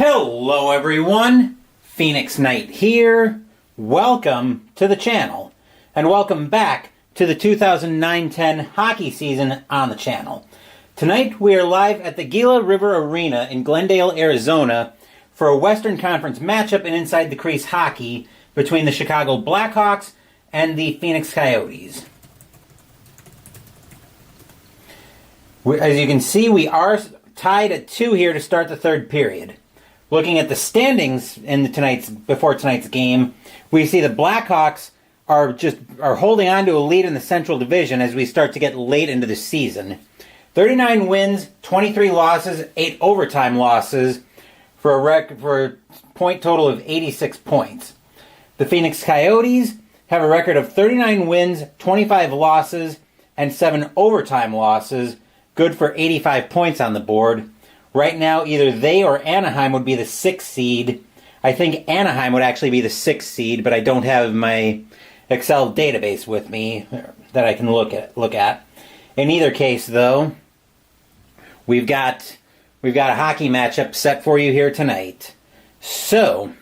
Hello everyone, Phoenix Knight here. Welcome to the channel, and welcome back to the 2009-10 hockey season on the channel. Tonight we are live at the Gila River Arena in Glendale, Arizona for a Western Conference matchup in Inside the Crease Hockey between the Chicago Blackhawks and the Phoenix Coyotes. As you can see, we are tied at 2 here to start the third period. Looking at the standings in before tonight's game, we see the Blackhawks are holding on to a lead in the Central Division as we start to get late into the season. 39 wins, 23 losses, 8 overtime losses for a point total of 86 points. The Phoenix Coyotes have a record of 39 wins, 25 losses, and 7 overtime losses, good for 85 points on the board. Right now, either they or Anaheim would be the 6th seed. I think Anaheim would actually be the 6th seed, but I don't have my Excel database with me that I can look at. In either case, though, we've got a hockey matchup set for you here tonight. So,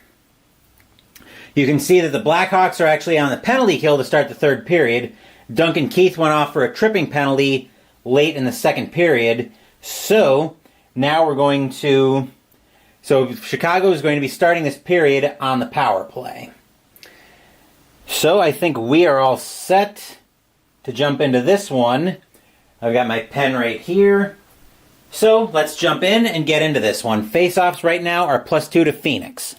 you can see that the Blackhawks are actually on the penalty kill to start the third period. Duncan Keith went off for a tripping penalty late in the second period. So, now Chicago is going to be starting this period on the power play. So I think we are all set to jump into this one. I've got my pen right here. So let's jump in and get into this one. Face-offs right now are +2 to Phoenix.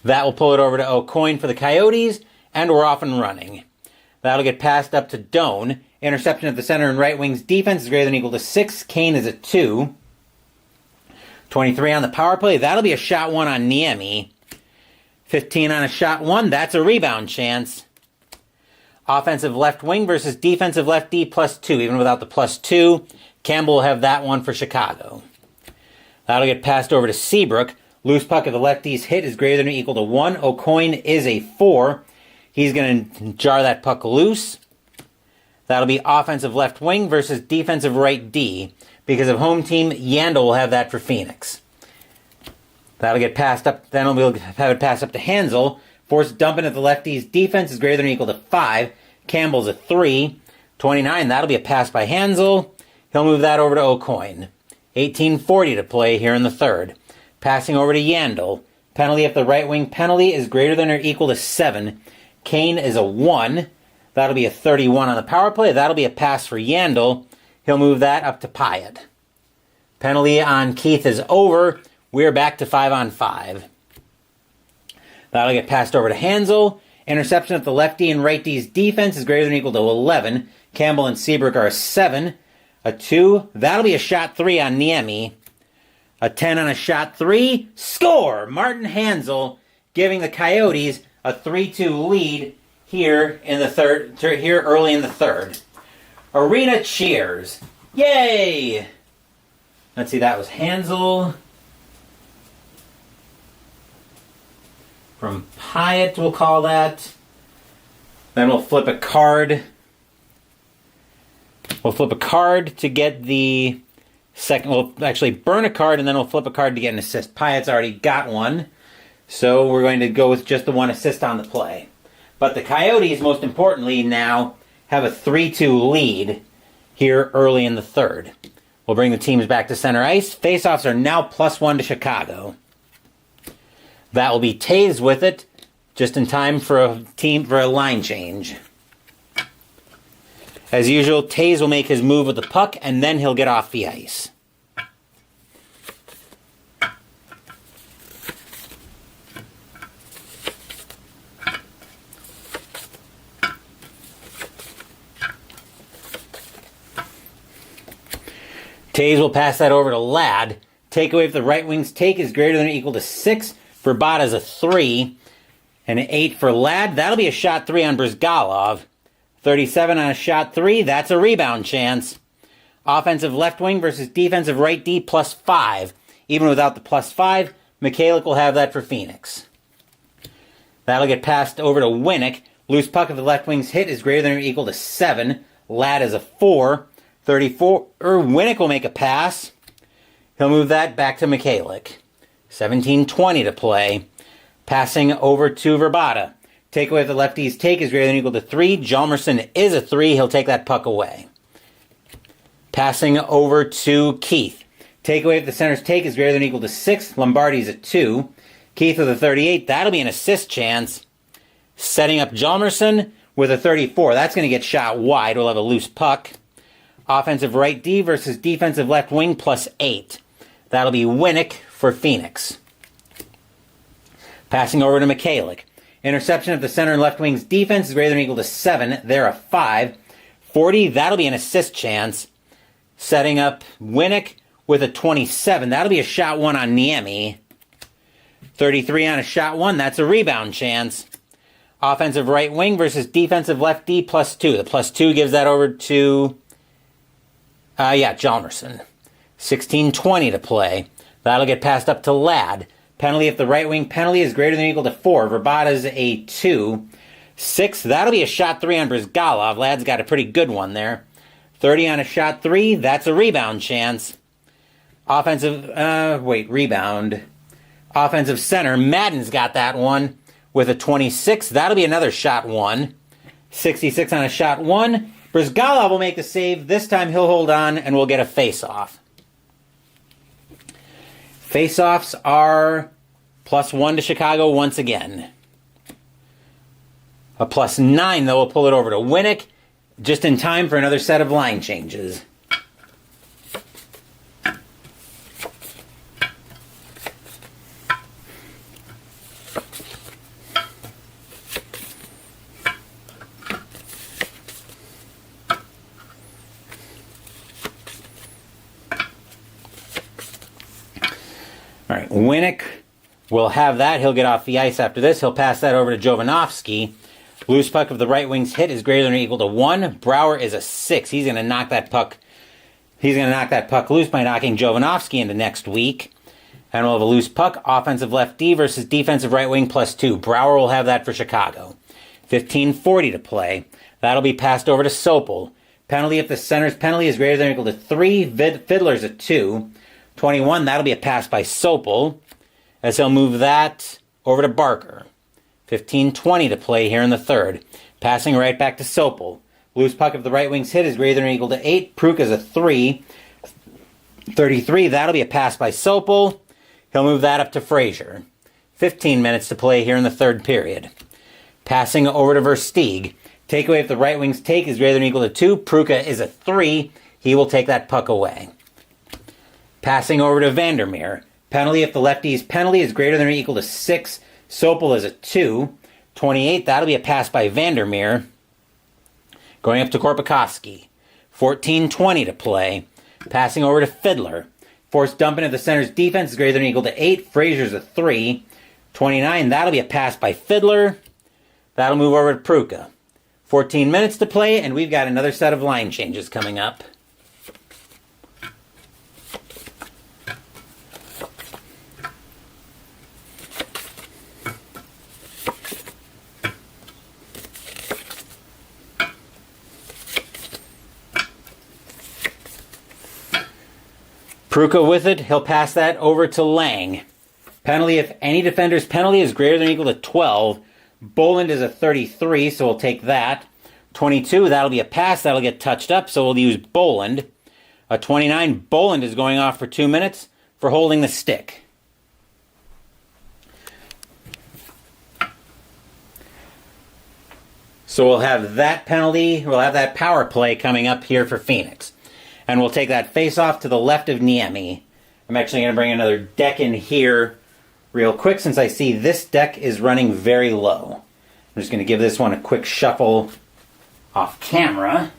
That will pull it over to O'Coin for the Coyotes, and we're off and running. That'll get passed up to Doan. Interception at the center and right wing's defense is greater than or equal to 6. Kane is a 2. 23 on the power play. That'll be a shot 1 on Niemi. 15 on a shot 1. That's a rebound chance. Offensive left wing versus defensive left D +2. Even without the +2, Campbell will have that one for Chicago. That'll get passed over to Seabrook. Loose puck of the lefty's hit is greater than or equal to 1. O'Coin is a 4. He's going to jar that puck loose. That'll be offensive left wing versus defensive right D. Because of home team, Yandel will have that for Phoenix. That'll get passed up. Then we'll have it passed up to Hansel. Forced dumping at the lefty's defense is greater than or equal to 5. Campbell's a 3. 29, that'll be a pass by Hansel. He'll move that over to O'Coin. 18:40 to play here in the third. Passing over to Yandel. Penalty at the right wing penalty is greater than or equal to 7. Kane is a 1. That'll be a 31 on the power play. That'll be a pass for Yandel. He'll move that up to Pyatt. Penalty on Keith is over. We're back to 5-on-5. That'll get passed over to Hansel. Interception at the lefty and right D's defense is greater than or equal to 11. Campbell and Seabrook are a 7. A 2. That'll be a shot 3 on Niemi. A 10 on a shot 3. Score! Martin Hansel giving the Coyotes a 3-2 lead here in the third. Here early in the third. Arena cheers. Yay! Let's see, that was Hansel. From Pyatt, we'll call that. Then we'll flip a card. We'll flip a card to get the second. We'll actually burn a card, and then we'll flip a card to get an assist. Pyatt's already got one. So we're going to go with just the one assist on the play. But the Coyotes, most importantly, now have a 3-2 lead here early in the third. We'll bring the teams back to center ice. Faceoffs are now +1 to Chicago. That will be Taves with it, just in time for a line change. As usual, Taves will make his move with the puck, and then he'll get off the ice. Taves will pass that over to Ladd. Takeaway if the right wing's take is greater than or equal to 6. For Bada's a 3. And an 8 for Ladd. That'll be a shot 3 on Brizgalov. 37 on a shot 3. That's a rebound chance. Offensive left wing versus defensive right D +5. Even without the +5, Michalik will have that for Phoenix. That'll get passed over to Winnick. Loose puck of the left wing's hit is greater than or equal to 7. Ladd is a 4. 34. Winnick will make a pass. He'll move that back to Michalik. 17:20 to play. Passing over to Verbata. Takeaway if the lefty's take is greater than or equal to 3. Hjalmarsson is a 3. He'll take that puck away. Passing over to Keith. Takeaway if the center's take is greater than or equal to 6. Lombardi's a 2. Keith with a 38. That'll be an assist chance. Setting up Hjalmarsson with a 34. That's going to get shot wide. We'll have a loose puck. Offensive right D versus defensive left wing plus 8. That'll be Winnick for Phoenix. Passing over to Mikhailiuk. Interception of the center and left wing's defense is greater than or equal to 7. They're a 5. 40. That'll be an assist chance. Setting up Winnick with a 27. That'll be a shot 1 on Niemi. 33 on a shot 1. That's a rebound chance. Offensive right wing versus defensive left D plus 2. The plus 2 gives that over to, Hjalmarsson. 16:20 to play. That'll get passed up to Ladd. Penalty if the right wing penalty is greater than or equal to 4. Verbata's a 2. 6. That'll be a shot 3 on Brizgalov. Ladd's got a pretty good one there. 30 on a shot 3. That's a rebound chance. Rebound. Offensive center. Madden's got that one with a 26. That'll be another shot 1. 66 on a shot 1. Brizgalov will make the save. This time he'll hold on and we'll get a face-off. Face-offs are +1 to Chicago once again. A +9, though, will pull it over to Winnick just in time for another set of line changes. All right, Winnick will have that. He'll get off the ice after this. He'll pass that over to Jovanovski. Loose puck of the right wing's hit is greater than or equal to 1. Brouwer is a 6. He's going to knock that puck. He's going to knock that puck loose by knocking Jovanovski into next week. And we'll have a loose puck. Offensive left D versus defensive right wing plus 2. Brouwer will have that for Chicago. 15:40 to play. That'll be passed over to Sopel. Penalty if the center's penalty is greater than or equal to 3. Fiddler's a 2. 21, that'll be a pass by Sopel, as he'll move that over to Barker. 15:20 to play here in the third. Passing right back to Sopel. Loose puck of the right wing's hit is greater than or equal to 8. Pruka's a 3. 33, that'll be a pass by Sopel. He'll move that up to Frazier. 15 minutes to play here in the third period. Passing over to Versteeg. Takeaway if the right wing's take is greater than or equal to 2. Pruka is a 3. He will take that puck away. Passing over to Vandermeer. Penalty if the lefty's penalty is greater than or equal to 6. Sopel is a 2. 28, that'll be a pass by Vandermeer. Going up to Korpikoski. 14:20 to play. Passing over to Fiddler. Forced dump into the center's defense is greater than or equal to 8. Frazier's a 3. 29, that'll be a pass by Fiddler. That'll move over to Pruka. 14 minutes to play, and we've got another set of line changes coming up. Pruka with it, he'll pass that over to Lang. Penalty if any defender's penalty is greater than or equal to 12. Boland is a 33, so we'll take that. 22, that'll be a pass, that'll get touched up, so we'll use Boland. A 29, Boland is going off for 2 minutes for holding the stick. So we'll have that penalty, we'll have that power play coming up here for Phoenix. And we'll take that face-off to the left of Niemi. I'm actually going to bring another deck in here real quick since I see this deck is running very low. I'm just going to give this one a quick shuffle off camera.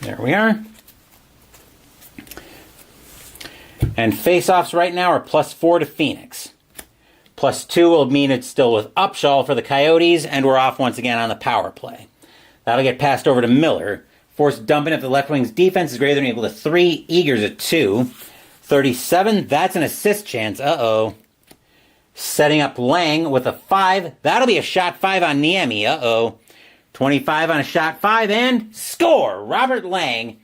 There we are. And face-offs right now are +4 to Phoenix. +2 will mean it's still with Upshaw for the Coyotes, and we're off once again on the power play. That'll get passed over to Miller. Forced dumping if the left wing's defense is greater than or equal to 3. Eager's a 2. 37, that's an assist chance. Uh-oh. Setting up Lang with a 5. That'll be a shot 5 on Niemi. Uh-oh. 25 on a shot 5, and score! Robert Lang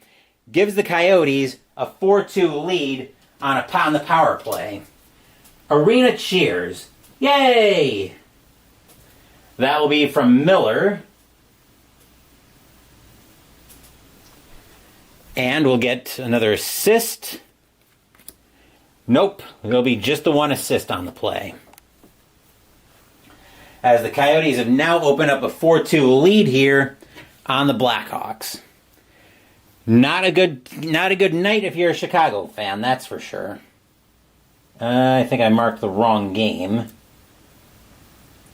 gives the Coyotes a 4-2 lead on the power play. Arena cheers. Yay! That will be from Miller. And we'll get another assist. Nope, it'll be just the one assist on the play. As the Coyotes have now opened up a 4-2 lead here on the Blackhawks. Not a good night if you're a Chicago fan, that's for sure. I think I marked the wrong game.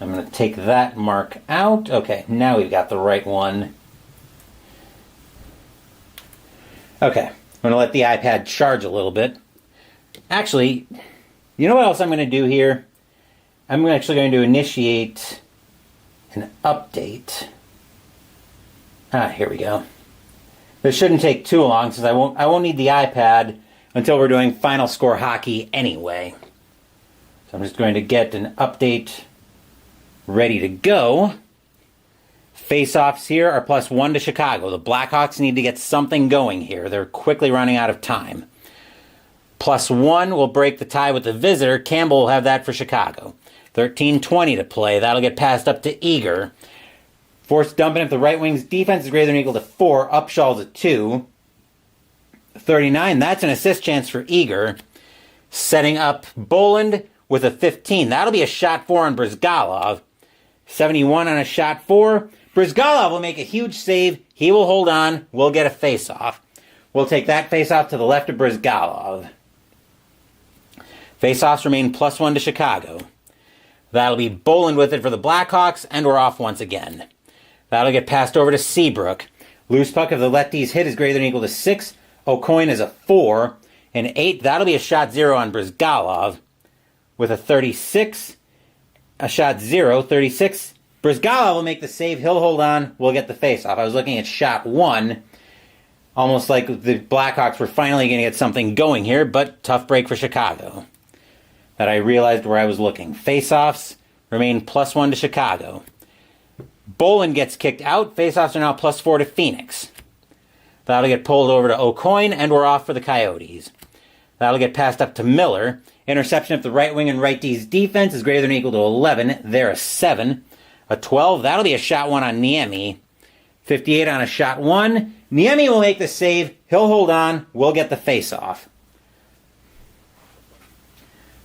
I'm going to take that mark out. Okay, now we've got the right one. Okay, I'm going to let the iPad charge a little bit. Actually, you know what else I'm going to do here? I'm actually going to initiate an update. Here we go. This shouldn't take too long since I won't need the iPad until we're doing Final Score Hockey anyway. So I'm just going to get an update ready to go. Face-offs here are +1 to Chicago. The Blackhawks need to get something going here. They're quickly running out of time. +1 will break the tie with the visitor. Campbell will have that for Chicago. 13:20 to play. That'll get passed up to Eager. Forced dumping if the right wing's defense is greater than or equal to 4. Upshaw's a 2. 39, that's an assist chance for Eager. Setting up Boland with a 15. That'll be a shot 4 on Brizgalov. 71 on a shot 4. Brizgalov will make a huge save. He will hold on. We'll get a face-off. We'll take that face-off to the left of Brizgalov. Face-offs remain +1 to Chicago. That'll be Boland with it for the Blackhawks, and we're off once again. That'll get passed over to Seabrook. Loose puck if the lefty's hit is greater than or equal to 6. O'Coin is a 4. And 8, that'll be a shot 0 on Brizgalov. With a 36, a shot 0, 36. Brizgalov will make the save. He'll hold on. We'll get the face-off. I was looking at shot 1. Almost like the Blackhawks were finally going to get something going here, but tough break for Chicago. That I realized where I was looking. Face-offs remain +1 to Chicago. Boland gets kicked out. Face-offs are now +4 to Phoenix. That'll get pulled over to O'Coin, and we're off for the Coyotes. That'll get passed up to Miller. Interception if the right wing and right D's defense is greater than or equal to 11. They're a 7. A 12, that'll be a shot 1 on Niemi. 58 on a shot 1. Niemi will make the save. He'll hold on. We'll get the face-off.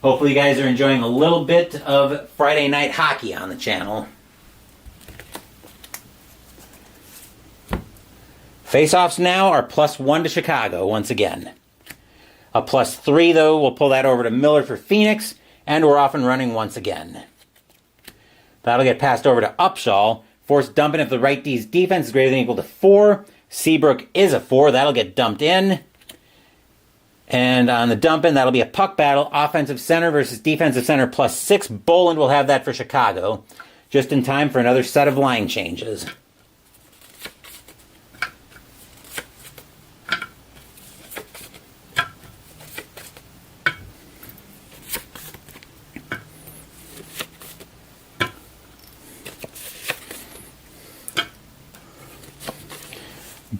Hopefully you guys are enjoying a little bit of Friday night hockey on the channel. Face-offs now are +1 to Chicago once again. A +3, though, we'll pull that over to Miller for Phoenix, and we're off and running once again. That'll get passed over to Upshaw. Forced dumping if the right D's defense is greater than or equal to 4. Seabrook is a 4. That'll get dumped in. And on the dump-in, that'll be a puck battle. Offensive center versus defensive center +6. Boland will have that for Chicago. Just in time for another set of line changes.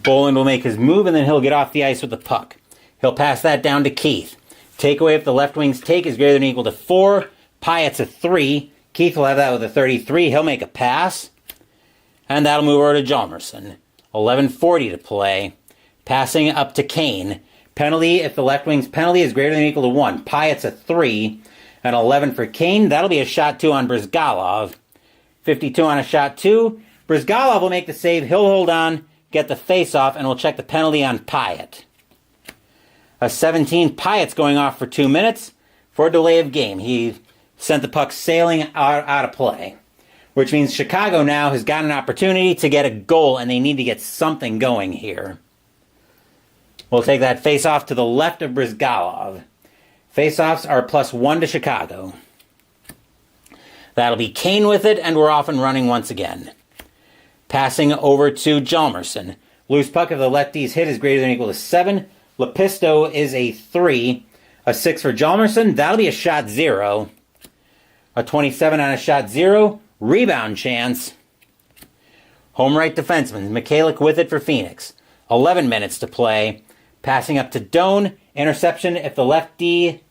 Boland will make his move, and then he'll get off the ice with the puck. He'll pass that down to Keith. Takeaway if the left wing's take is greater than or equal to 4. Pyatt's a 3. Keith will have that with a 33. He'll make a pass. And that'll move over to Hjalmarsson. 11:40 to play. Passing up to Kane. Penalty if the left wing's penalty is greater than or equal to 1. Pyatt's a 3. And 11 for Kane. That'll be a shot 2 on Brizgalov. 52 on a shot 2. Brizgalov will make the save. He'll hold on, get the face-off, and we'll check the penalty on Pyatt. A 17, Pyatt's going off for 2 minutes for a delay of game. He sent the puck sailing out of play, which means Chicago now has got an opportunity to get a goal, and they need to get something going here. We'll take that face-off to the left of Brizgalov. Face-offs are +1 to Chicago. That'll be Kane with it, and we're off and running once again. Passing over to Hjalmarsson. Loose puck if the lefty's hit is greater than or equal to 7. Lepisto is a 3. A 6 for Hjalmarsson. That'll be a shot 0. A 27 on a shot 0. Rebound chance. Home right defenseman. Mikhailiuk with it for Phoenix. 11 minutes to play. Passing up to Doan. Interception if the lefty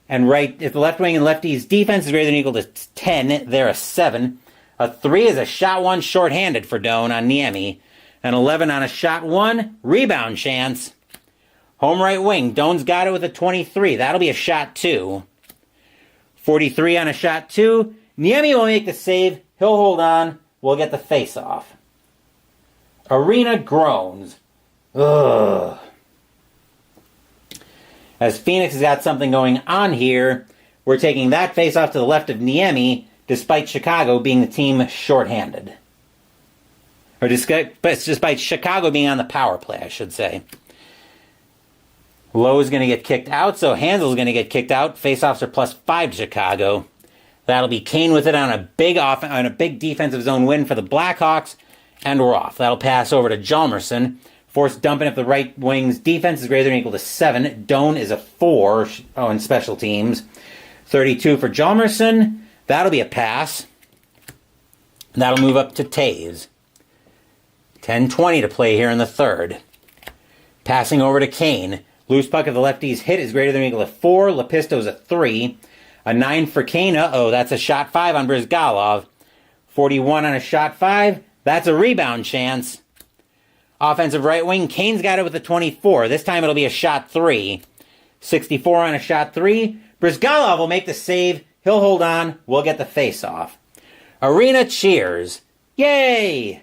and right, if the left wing and lefty's defense is greater than or equal to 10, they're a 7. A 3 is a shot 1 shorthanded for Doan on Niemi. An 11 on a shot 1. Rebound chance. Home right wing. Doan's got it with a 23. That'll be a shot 2. 43 on a shot 2. Niemi will make the save. He'll hold on. We'll get the face-off. Arena groans. Ugh. As Phoenix has got something going on here, we're taking that face-off to the left of Niemi, despite Chicago being the team shorthanded. Or despite Chicago being on the power play, I should say. Lowe's going to get kicked out, so Hansel's going to get kicked out. Face-offs are +5 to Chicago. That'll be Kane with it on a big defensive zone win for the Blackhawks, and we're off. That'll pass over to Hjalmarsson. Forced dumping if the right wing's defense is greater than or equal to 7. Doan is a 4 in special teams. 32 for Hjalmarsson. That'll be a pass. That'll move up to Taves. 10:20 to play here in the third. Passing over to Kane. Loose puck if the lefty's hit is greater than or equal to 4. Lepisto's a 3. A 9 for Kane. Uh-oh, that's a shot 5 on Brizgalov. 41 on a shot 5. That's a rebound chance. Offensive right wing, Kane's got it with a 24. This time it'll be a shot 3. 64 on a shot 3. Brizgalov will make the save. He'll hold on. We'll get the face-off. Arena cheers. Yay!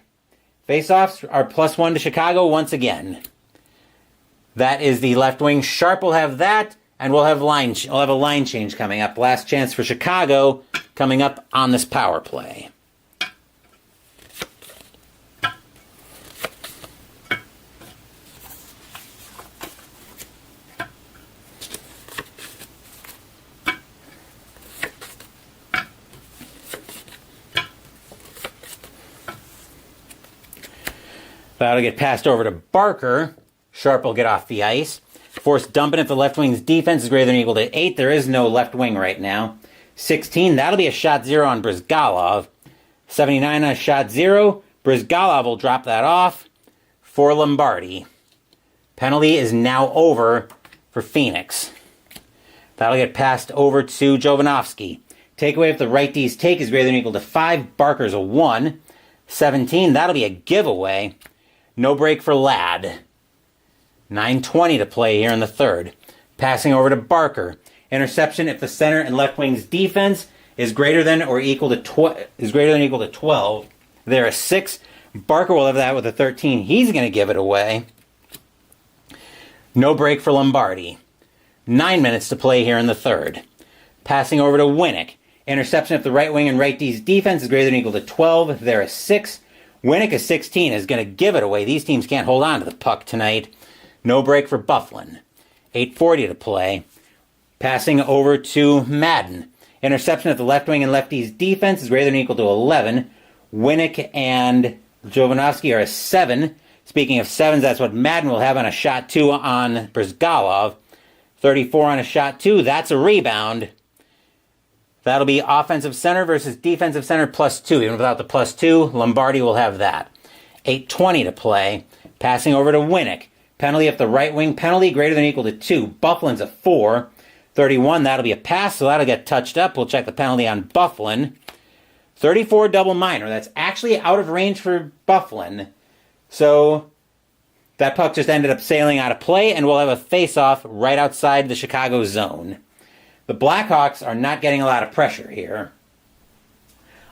Face-offs are +1 to Chicago once again. That is the left wing. Sharp will have that, and we'll have a line change coming up. Last chance for Chicago coming up on this power play. That'll get passed over to Barker. Sharp will get off the ice. Forced dumping if the left wing's defense is greater than or equal to 8. There is no left wing right now. 16, that'll be a shot 0 on Brizgalov. 79 on a shot 0. Brizgalov will drop that off for Lombardi. Penalty is now over for Phoenix. That'll get passed over to Jovanovski. Takeaway if the right D's take is greater than or equal to 5. Barker's a 1. 17, that'll be a giveaway. No break for Ladd. 9:20 to play here in the third. Passing over to Barker. Interception if the center and left wing's defense is greater than or equal to 12. They're a 6. Barker will have that with a 13. He's going to give it away. No break for Lombardi. 9 minutes to play here in the third. Passing over to Winnick. Interception if the right wing and right D's defense is greater than or equal to 12. They're a 6. Winnick, a 16, is going to give it away. These teams can't hold on to the puck tonight. No break for Bufflin. 8:40 to play. Passing over to Madden. Interception if the left wing and lefty's defense is greater than or equal to 11. Winnick and Jovanovski are a 7. Speaking of 7s, that's what Madden will have on a shot 2 on Brizgalov. 34 on a shot 2. That's a rebound. That'll be offensive center versus defensive center +2. Even without the +2, Lombardi will have that. 8:20 to play. Passing over to Winnick. Penalty if the right wing penalty greater than or equal to 2. Bufflin's a 4. 31, that'll be a pass, so that'll get touched up. We'll check the penalty on Bufflin. 34 double minor. That's actually out of range for Bufflin. So that puck just ended up sailing out of play, and we'll have a face-off right outside the Chicago zone. The Blackhawks are not getting a lot of pressure here.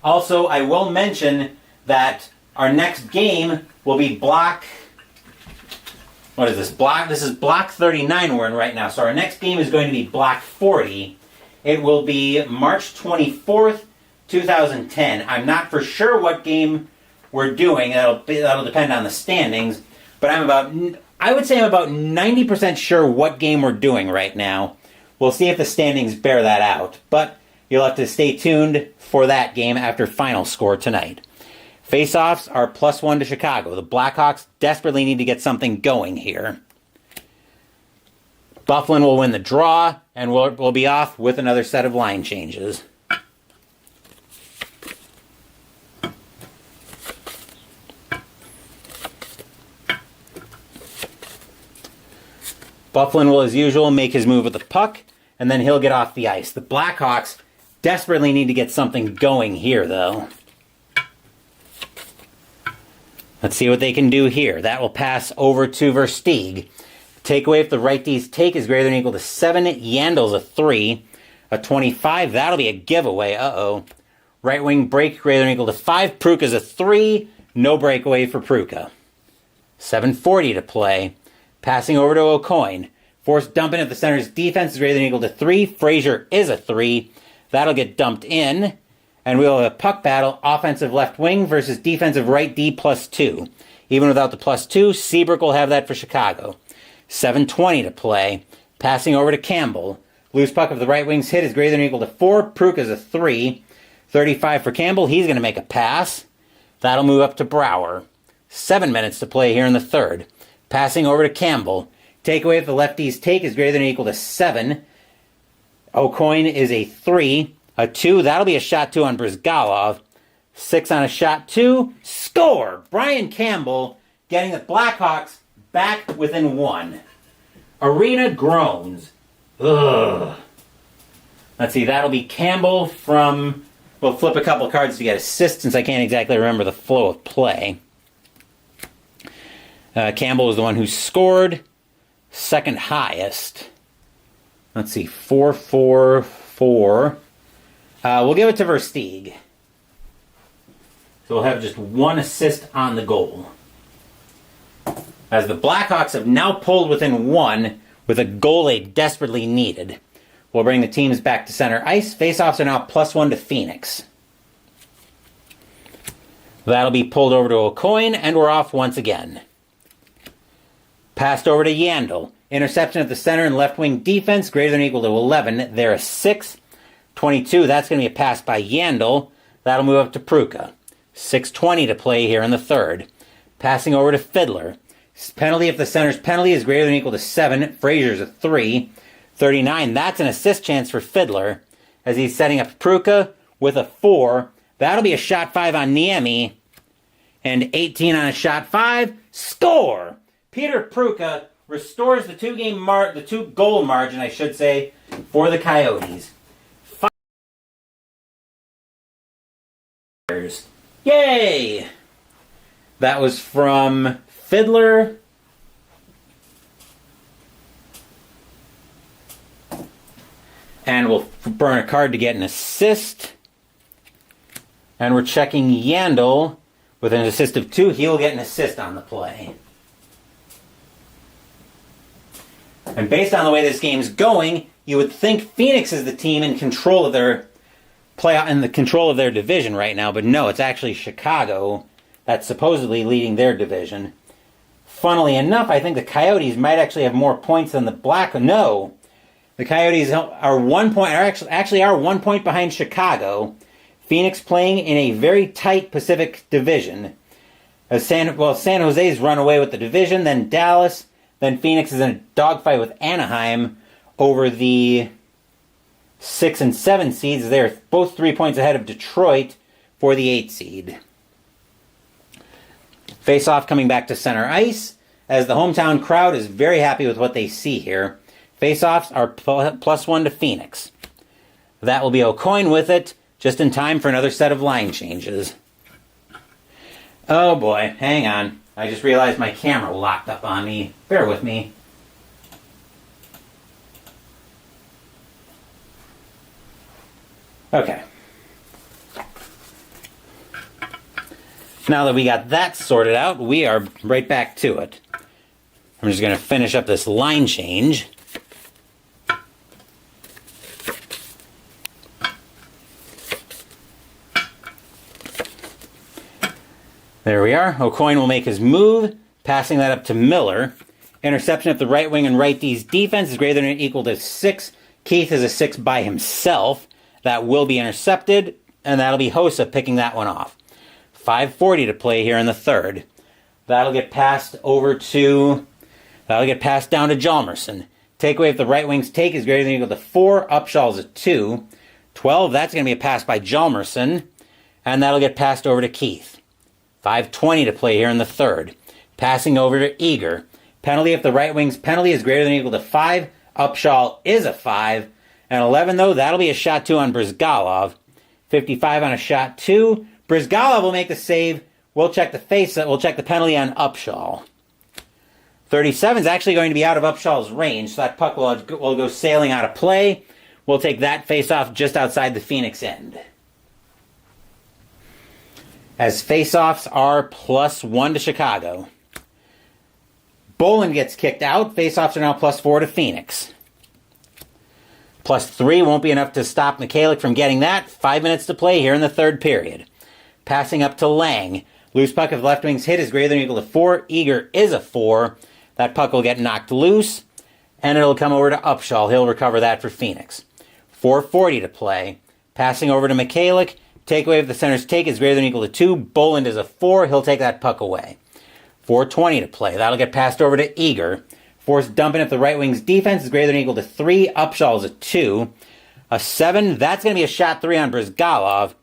Also, I will mention that our next game will be block... What is this? This is block 39 we're in right now. So our next game is going to be block 40. It will be March 24th, 2010. I'm not for sure what game we're doing. That'll depend on the standings. But I would say I'm about 90% sure what game we're doing right now. We'll see if the standings bear that out. But you'll have to stay tuned for that game after final score tonight. Face-offs are +1 to Chicago. The Blackhawks desperately need to get something going here. Bufflin will win the draw, and we'll be off with another set of line changes. Bufflin will, as usual, make his move with the puck, and then he'll get off the ice. The Blackhawks desperately need to get something going here, though. Let's see what they can do here. That will pass over to Versteeg. Takeaway if the right D's take is greater than or equal to 7. Yandel's a 3. A 25, that'll be a giveaway. Uh-oh. Right wing break greater than or equal to 5. Pruka's a 3. No breakaway for Pruka. 7:40 to play. Passing over to O'Coin. Forced dumping if the center's defense is greater than or equal to 3. Frazier is a 3. That'll get dumped in. And we'll have a puck battle, offensive left wing versus defensive right D +2. Even without the +2, Seabrook will have that for Chicago. 7:20 to play. Passing over to Campbell. Loose puck of the right wing's hit is greater than or equal to 4. Pruka's a 3. 35 for Campbell. He's going to make a pass. That'll move up to Brouwer. 7 minutes to play here in the third. Passing over to Campbell. Takeaway if the lefties take is greater than or equal to 7. O'Coin is a 3. A 2, that'll be a shot 2 on Brizgalov. 6 on a shot 2. Score! Brian Campbell getting the Blackhawks back within 1. Arena groans. Ugh. Let's see, that'll be Campbell from... We'll flip a couple cards to get assists since I can't exactly remember the flow of play. Campbell is the one who scored. Second highest. Let's see, 4-4-4. We'll give it to Versteeg. So we'll have just 1 assist on the goal. As the Blackhawks have now pulled within 1 with a goal they desperately needed. We'll bring the teams back to center ice. Faceoffs are now +1 to Phoenix. That'll be pulled over to O'Coin, and we're off once again. Passed over to Yandel. Interception at the center and left wing defense, greater than or equal to 11. They're a 6. 22, that's going to be a pass by Yandel. That'll move up to Pruka. 6:20 to play here in the third. Passing over to Fiddler. Penalty if the center's penalty is greater than or equal to 7. Frazier's a 3. 39, that's an assist chance for Fiddler as he's setting up Pruka with a 4. That'll be a shot 5 on Niemi. And 18 on a shot 5. Score! Peter Pruka restores the 2-goal margin, I should say, for the Coyotes. Yay! That was from Fiddler. And we'll burn a card to get an assist. And we're checking Yandel with an assist of 2. He'll get an assist on the play. And based on the way this game's going, you would think Phoenix is the team in control of their control of their division right now, but no, it's actually Chicago that's supposedly leading their division. Funnily enough, I think the Coyotes might actually have more points than the No, the Coyotes are 1 point, actually are 1 point behind Chicago. Phoenix playing in a very tight Pacific division. San Jose's run away with the division, then Dallas, then Phoenix is in a dogfight with Anaheim over the 6 and 7 seeds. They're both 3 points ahead of Detroit for the 8 seed. Face-off coming back to center ice, as the hometown crowd is very happy with what they see here. Face-offs are +1 to Phoenix. That will be O'Coin with it, just in time for another set of line changes. Oh boy, hang on. I just realized my camera locked up on me. Bear with me. Okay. Now that we got that sorted out, we are right back to it. I'm just going to finish up this line change. There we are. O'Coin will make his move, passing that up to Miller. Interception at the right wing and right D's defense is greater than or equal to 6. Keith is a 6 by himself. That will be intercepted, and that'll be Hossa picking that one off. 5:40 to play here in the third. That'll get passed down to Hjalmarsson. Takeaway if the right wing's take is greater than or equal to 4. Upshaw's a 2. 12, that's going to be a pass by Hjalmarsson, and that'll get passed over to Keith. 5:20 to play here in the third. Passing over to Eager. Penalty if the right wing's penalty is greater than or equal to 5. Upshall is a 5. And 11, though, that'll be a shot 2 on Brizgalov. 55 on a shot 2. Brizgalov will make the save. We'll check the penalty on Upshall. 37 is actually going to be out of Upshall's range, so that puck will go sailing out of play. We'll take that face-off just outside the Phoenix end. As face-offs are +1 to Chicago. Bolin gets kicked out. Face-offs are now +4 to Phoenix. +3 won't be enough to stop Mikhailiuk from getting that. 5 minutes to play here in the third period. Passing up to Lang. Loose puck if left wing's hit is greater than or equal to 4. Eager is a 4. That puck will get knocked loose, and it'll come over to Upshall. He'll recover that for Phoenix. 4:40 to play. Passing over to Mikhailiuk. Takeaway if the center's take is greater than or equal to 2. Boland is a 4. He'll take that puck away. 4:20 to play. That'll get passed over to Eager. Forced dumping if the right wing's defense is greater than or equal to 3. Upshall is a 2. A 7, that's going to be a shot 3 on Brizgalov.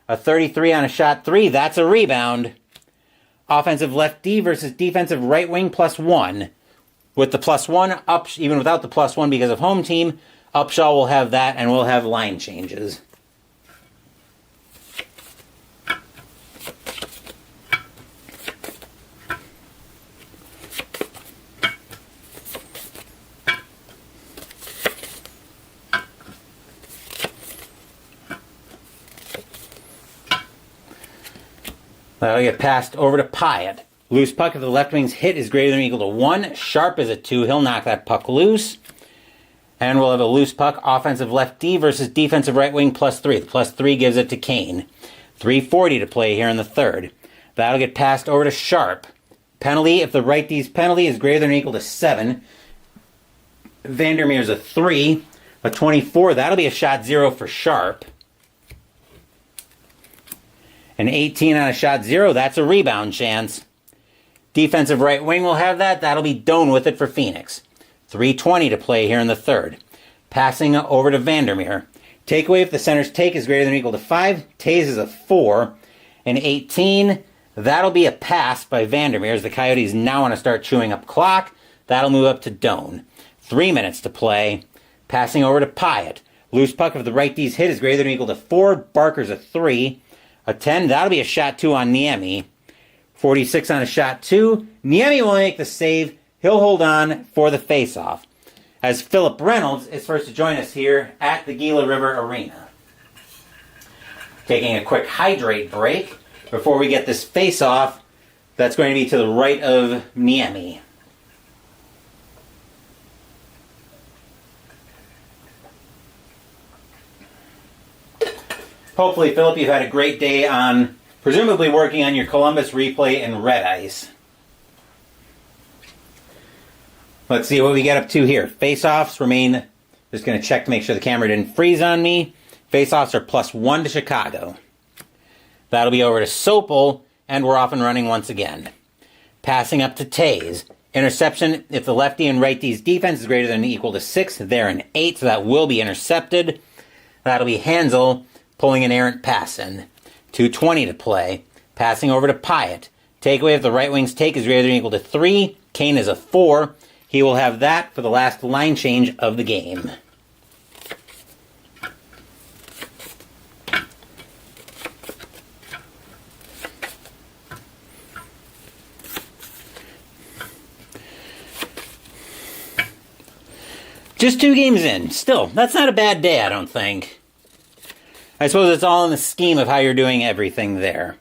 A 33 on a shot 3, that's a rebound. Offensive left D versus defensive right wing +1. With the +1, even without the +1 because of home team, Upshall will have that and we'll have line changes. That'll get passed over to Pyatt. Loose puck if the left wing's hit is greater than or equal to 1. Sharp is a 2. He'll knock that puck loose. And we'll have a loose puck, offensive left D versus defensive right wing +3. The +3 gives it to Kane. 3:40 to play here in the third. That'll get passed over to Sharp. Penalty if the right D's penalty is greater than or equal to 7. Vandermeer's a 3. A 24, that'll be a shot 0 for Sharp. An 18 on a shot 0, that's a rebound chance. Defensive right wing will have that. That'll be Doan with it for Phoenix. 3:20 to play here in the third. Passing over to Vandermeer. Takeaway if the center's take is greater than or equal to 5. Taze is a 4. An 18, that'll be a pass by Vandermeer as the Coyotes now want to start chewing up clock. That'll move up to Doan. 3 minutes to play. Passing over to Pyatt. Loose puck if the right D's hit is greater than or equal to 4. Barker's a 3. A 10, that'll be a shot 2 on Niemi. 46 on a shot 2. Niemi will make the save. He'll hold on for the face-off. As Philip Reynolds is first to join us here at the Gila River Arena. Taking a quick hydrate break before we get this face-off that's going to be to the right of Niemi. Hopefully, Philip, you've had a great day on presumably working on your Columbus replay in red ice. Let's see what we get up to here. Face-offs remain, just going to check to make sure the camera didn't freeze on me. Face-offs are +1 to Chicago. That'll be over to Sopel, and we're off and running once again. Passing up to Taze. Interception, if the lefty and righty's defense is greater than or equal to 6, they're an 8, so that will be intercepted. That'll be Hansel pulling an errant pass in. 2:20 to play. Passing over to Pyatt. Takeaway if the right wing's take is greater than or equal to 3. Kane is a 4. He will have that for the last line change of the game. Just 2 games in. Still, that's not a bad day, I don't think. I suppose it's all in the scheme of how you're doing everything there.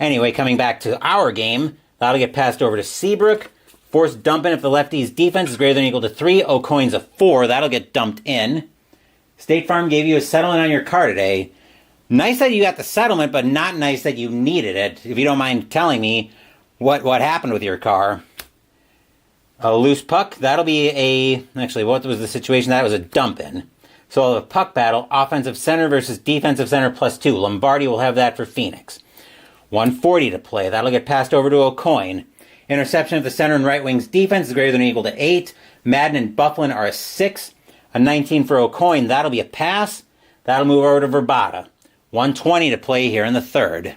Anyway, coming back to our game, that'll get passed over to Seabrook. Forced dumping if the lefty's defense is greater than or equal to 3. O'Coin's a 4. That'll get dumped in. State Farm gave you a settlement on your car today. Nice that you got the settlement, but not nice that you needed it. If you don't mind telling me what happened with your car. A loose puck, that'll be a... Actually, what was the situation? That was a dump-in. So we'll have a puck battle, offensive center versus defensive center +2. Lombardi will have that for Phoenix. 1:40 to play. That'll get passed over to O'Coin. Interception of the center and right wing's defense is greater than or equal to 8. Madden and Bufflin are a 6. A 19 for O'Coin. That'll be a pass. That'll move over to Verbata. 1:20 to play here in the third.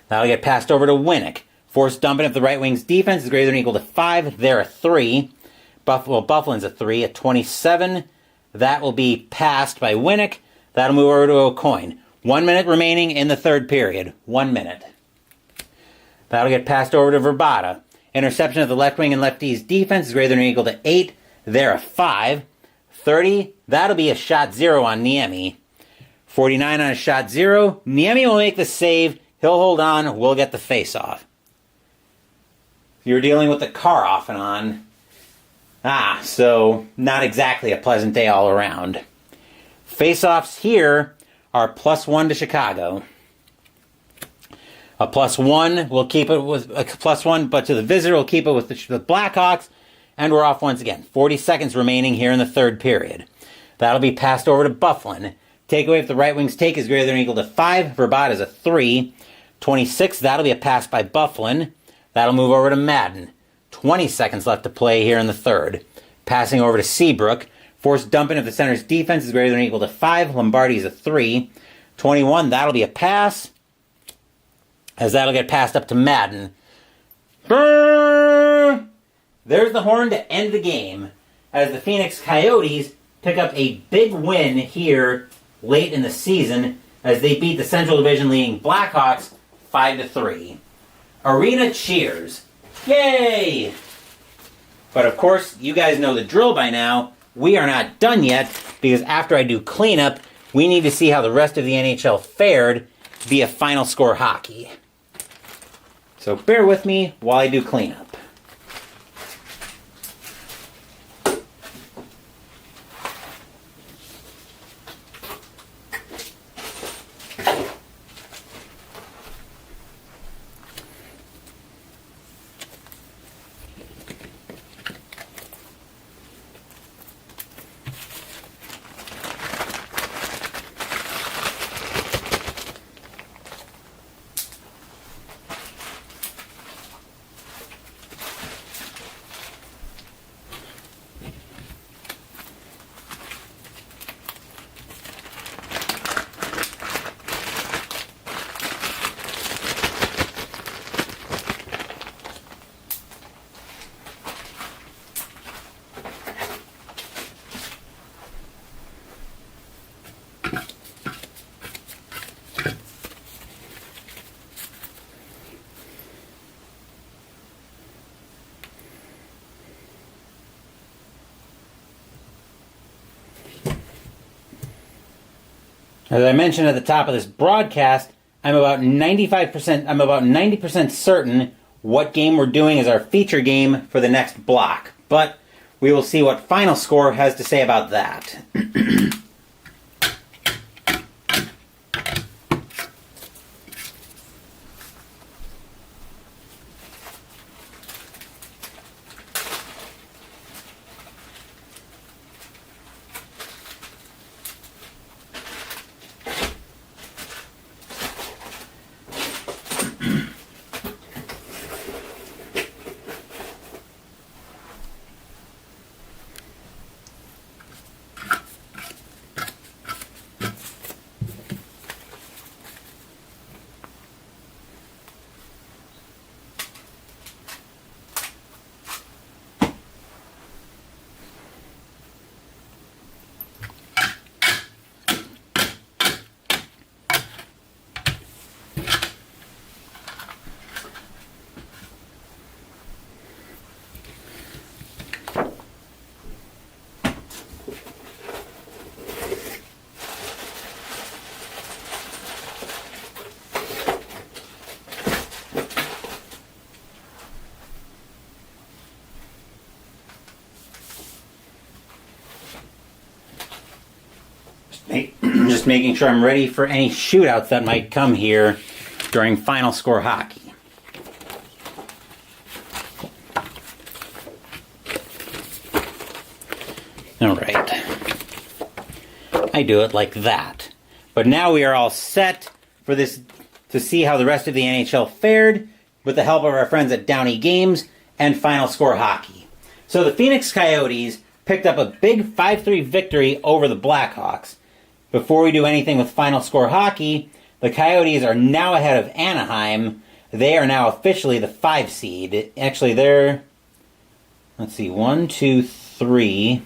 That'll get passed over to Winnick. Force dumping if the right wing's defense is greater than or equal to 5. They're a 3. Bufflin's a 3. At 27, that will be passed by Winnick. That'll move over to a coin. 1 minute remaining in the third period. 1 minute. That'll get passed over to Verbata. Interception of the left wing and lefty's defense is greater than or equal to 8. They're a 5. 30, that'll be a shot 0 on Niemi. 49 on a shot 0. Niemi will make the save. He'll hold on. We'll get the face-off. You're dealing with the car off and on. So not exactly a pleasant day all around. Face-offs here are +1 to Chicago. A +1, we'll keep it with a +1, but to the visitor, we'll keep it with the Blackhawks, and we're off once again. 40 seconds remaining here in the third period. That'll be passed over to Bufflin. Takeaway if the right wing's take is greater than or equal to 5. Verbata is a 3. 26, that'll be a pass by Bufflin. That'll move over to Madden. 20 seconds left to play here in the third. Passing over to Seabrook. Force dumping if the center's defense is greater than or equal to 5. Lombardi's a 3. 21, that'll be a pass, as that'll get passed up to Madden. Brrr! There's the horn to end the game, as the Phoenix Coyotes pick up a big win here late in the season, as they beat the Central Division leading Blackhawks 5-3. Arena cheers. Yay! But of course, you guys know the drill by now. We are not done yet, because after I do cleanup, we need to see how the rest of the NHL fared via final score hockey. So bear with me while I do cleanup. As I mentioned at the top of this broadcast, I'm about 90% certain what game we're doing as our feature game for the next block. But we will see what Final Score has to say about that. Just making sure I'm ready for any shootouts that might come here during Final Score hockey. Alright. I do it like that. But now we are all set for this to see how the rest of the NHL fared with the help of our friends at Downey Games and Final Score Hockey. So the Phoenix Coyotes picked up a big 5-3 victory over the Blackhawks. Before we do anything with Final Score Hockey, the Coyotes are now ahead of Anaheim they are now officially the 5 seed. Actually, they're, let's see, 1, 2, 3,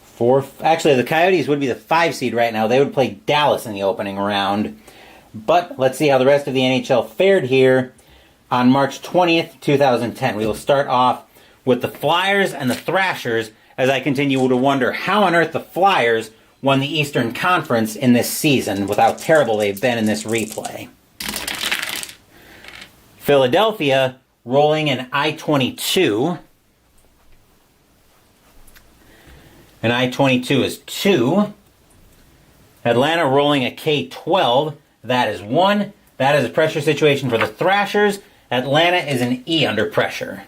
4. Actually, the Coyotes would be the 5 seed right now. They would play Dallas in the opening round. But let's see how the rest of the NHL fared here on March 20th, 2010. We will start off with the Flyers and the Thrashers, as I continue to wonder how on earth the Flyers won the Eastern Conference in this season with how terrible they've been in this replay. Philadelphia rolling an I-22. An I-22 is 2. Atlanta rolling a K-12. That is 1. That is a pressure situation for the Thrashers. Atlanta is an E under pressure.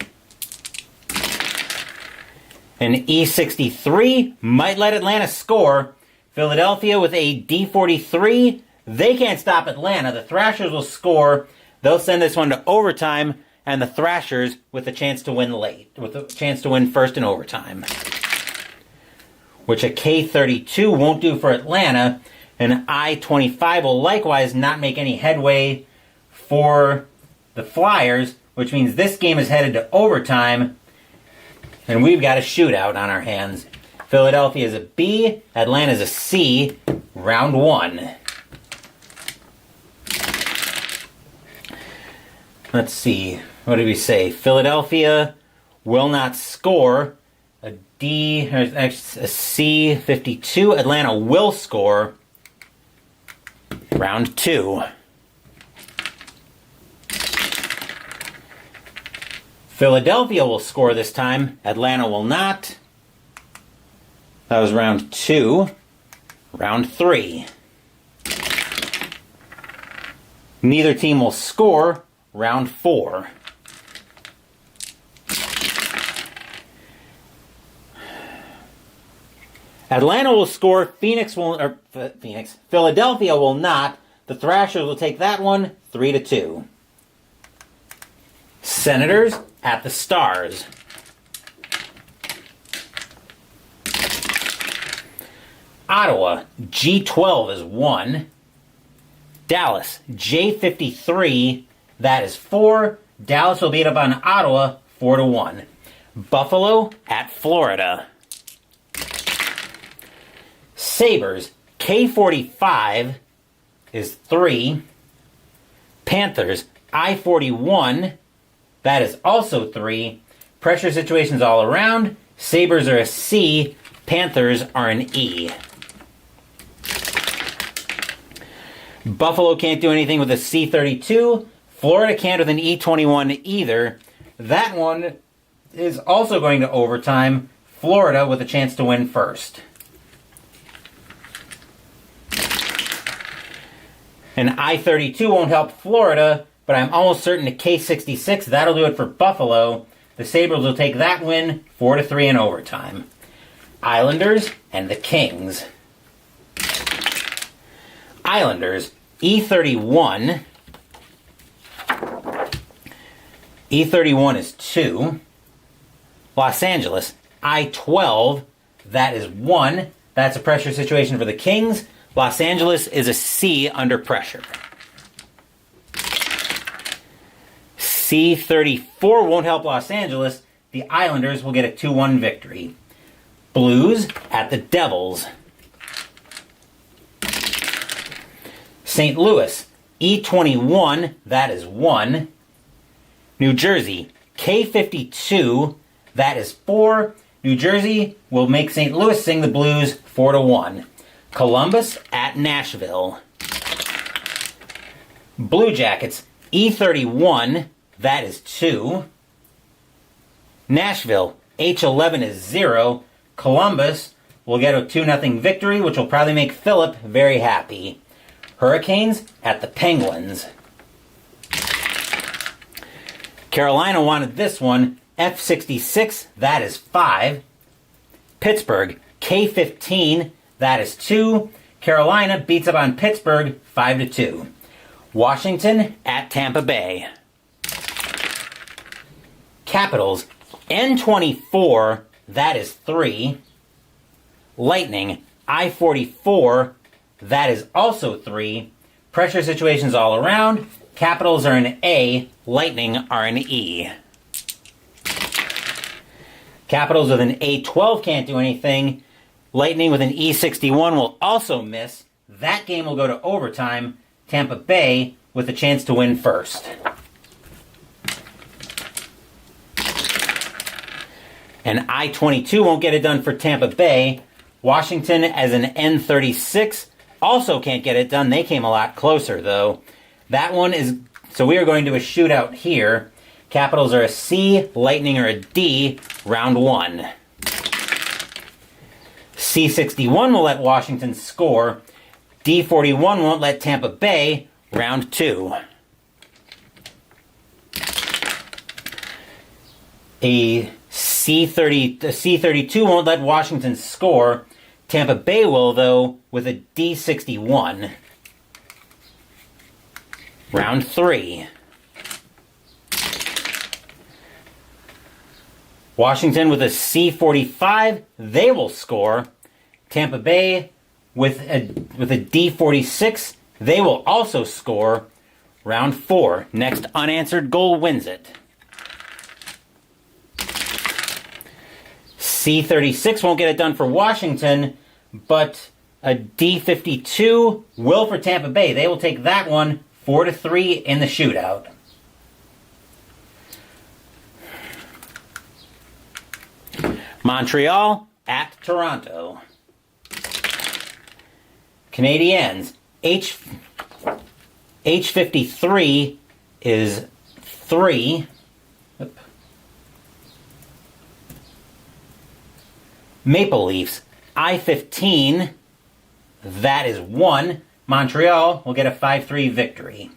An E63 might let Atlanta score. Philadelphia with a D43. They can't stop Atlanta. The Thrashers will score. They'll send this one to overtime, and the Thrashers with a chance to win late, with a chance to win first in overtime. Which a K32 won't do for Atlanta. An I-25 will likewise not make any headway for the Flyers, which means this game is headed to overtime, and we've got a shootout on our hands. Philadelphia is a B, Atlanta is a C, round 1. Let's see, what did we say? Philadelphia will not score. A C, 52. Atlanta will score. Round 2. Philadelphia will score this time. Atlanta will not. That was round 2. Round 3. Neither team will score. Round 4. Atlanta will score. Philadelphia will not. The Thrashers will take that one 3-2. Senators at the Stars. Ottawa, G12 is 1. Dallas, J53, that is 4. Dallas will beat up on Ottawa 4-1. Buffalo at Florida. Sabres, K45 is 3. Panthers, I41, that is also 3. Pressure situations all around. Sabres are a C. Panthers are an E. Buffalo can't do anything with a C32. Florida can't with an E21 either. That one is also going to overtime. Florida with a chance to win first. An I-32 won't help Florida, but I'm almost certain a K66, that'll do it for Buffalo. The Sabres will take that win 4-3 in overtime. Islanders and the Kings. Islanders, E31. E31 is 2. Los Angeles, I12. That is 1. That's a pressure situation for the Kings. Los Angeles is a C under pressure. C34 won't help Los Angeles. The Islanders will get a 2-1 victory. Blues at the Devils. St. Louis, E21, that is 1. New Jersey, K52, that is 4. New Jersey will make St. Louis sing the Blues 4-1. Columbus at Nashville. Blue Jackets, E31, that is 2. Nashville, H11 is 0. Columbus will get a 2-0 victory, which will probably make Phillip very happy. Hurricanes at the Penguins. Carolina wanted this one. F66, that is 5. Pittsburgh, K15, that is 2. Carolina beats up on Pittsburgh 5-2. Washington at Tampa Bay. Capitals, N24, that is 3. Lightning, I-44, that is also 3. Pressure situations all around. Capitals are an A, Lightning are an E. Capitals with an A12 can't do anything. Lightning with an E61 will also miss. That game will go to overtime. Tampa Bay with a chance to win first. An I-22 won't get it done for Tampa Bay. Washington as an N-36 also can't get it done. They came a lot closer, though. That one is... So we are going to a shootout here. Capitals are a C, Lightning are a D, round 1. C-61 will let Washington score. D-41 won't let Tampa Bay, round 2. A C-32 won't let Washington score. Tampa Bay will, though, with a D-61. Round 3. Washington with a C-45, they will score. Tampa Bay with a D-46, they will also score. Round 4. Next unanswered goal wins it. C-36 won't get it done for Washington, but a D-52 will for Tampa Bay. They will take that one 4-3 in the shootout. Montreal at Toronto. Canadiens. H53 is 3. Maple Leafs. I-15, that is 1. Montreal will get a 5-3 victory.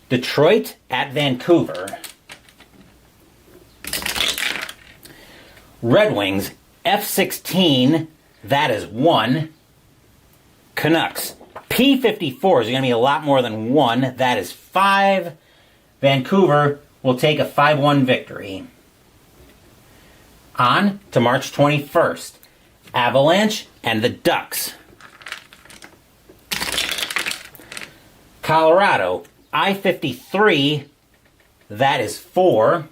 Detroit at Vancouver. Red Wings. F-16, that is 1. Canucks. P-54 is going to be a lot more than 1. That is 5. Vancouver will take a 5-1 victory. On to March 21st. Avalanche and the Ducks. Colorado. I-53, that is 4.